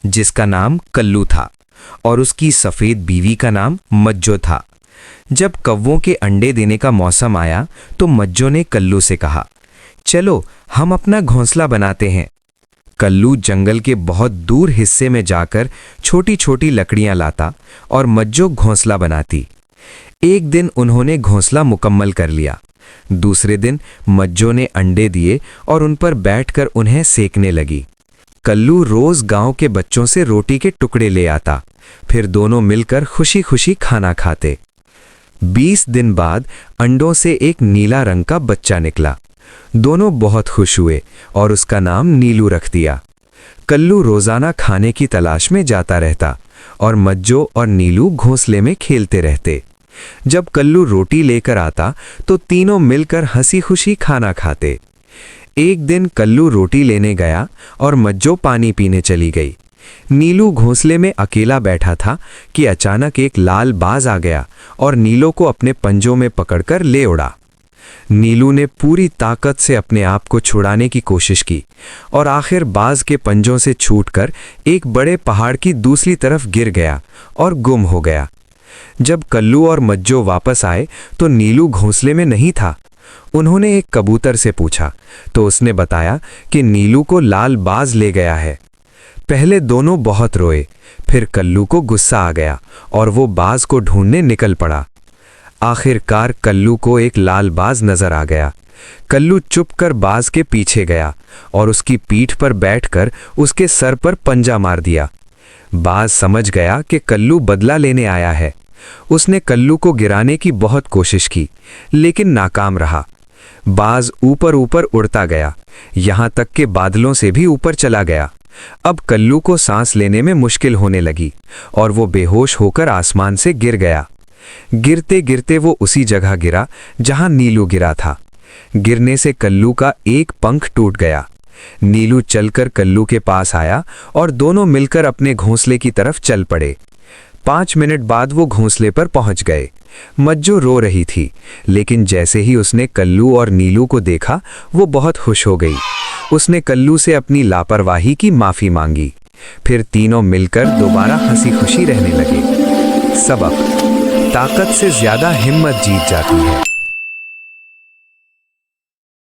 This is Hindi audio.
जिसका नाम कल्लू था, और उसकी सफेद बीवी का नाम मज्जो था। जब कौवों के अंडे देने का मौसम आया तो मज्जो ने कल्लू से कहा, चलो हम अपना घोंसला बनाते हैं। कल्लू जंगल के बहुत दूर हिस्से में जाकर छोटी छोटी लकड़ियां लाता और मज्जो घोंसला बनाती। एक दिन उन्होंने घोंसला मुकम्मल कर लिया। दूसरे दिन मज्जो ने अंडे दिए और उन पर बैठकर उन्हें सेकने लगी। कल्लू रोज गांव के बच्चों से रोटी के टुकड़े ले आता, फिर दोनों मिलकर खुशी खुशी खाना खाते। 20 दिन बाद अंडों से एक नीला रंग का बच्चा निकला। दोनों बहुत खुश हुए और उसका नाम नीलू रख दिया। कल्लू रोजाना खाने की तलाश में जाता रहता और मज्जो और नीलू घोंसले में खेलते रहते। जब कल्लू रोटी लेकर आता तो तीनों मिलकर हंसी खुशी खाना खाते। एक दिन कल्लू रोटी लेने गया और मज्जो पानी पीने चली गई। नीलू घोंसले में अकेला बैठा था कि अचानक एक लाल बाज आ गया और नीलू को अपने पंजों में पकड़कर ले उड़ा। नीलू ने पूरी ताकत से अपने आप को छुड़ाने की कोशिश की और आखिर बाज के पंजों से छूटकर एक बड़े पहाड़ की दूसरी तरफ गिर गया और गुम हो गया। जब कल्लू और मज्जो वापस आए तो नीलू घोंसले में नहीं था। उन्होंने एक कबूतर से पूछा तो उसने बताया कि नीलू को लाल बाज ले गया है। पहले दोनों बहुत रोए, फिर कल्लू को गुस्सा आ गया और वो बाज को ढूंढने निकल पड़ा। आखिरकार कल्लू को एक लाल बाज नजर आ गया। कल्लू चुपकर बाज के पीछे गया और उसकी पीठ पर बैठकर उसके सर पर पंजा मार दिया। बाज समझ गया कि कल्लू बदला लेने आया है। उसने कल्लू को गिराने की बहुत कोशिश की, लेकिन नाकाम रहा। बाज ऊपर ऊपर उड़ता गया, यहां तक कि बादलों से भी ऊपर चला गया। अब कल्लू को सांस लेने में मुश्किल होने लगी और वो बेहोश होकर आसमान से गिर गया। गिरते गिरते वो उसी जगह गिरा जहां नीलू गिरा था। गिरने से कल्लू का एक पंख टूट गया। नीलू चलकर कल्लू के पास आया और दोनों मिलकर अपने घोंसले की तरफ चल पड़े। 5 मिनट बाद वो घोंसले पर पहुंच गए। मज्जो रो रही थी, लेकिन जैसे ही उसने कल्लू और नीलू को देखा वो बहुत खुश हो गई। उसने कल्लू से अपनी लापरवाही की माफी मांगी। फिर तीनों मिलकर दोबारा हंसी खुशी रहने लगे। सबक: ताकत से ज्यादा हिम्मत जीत जाती है।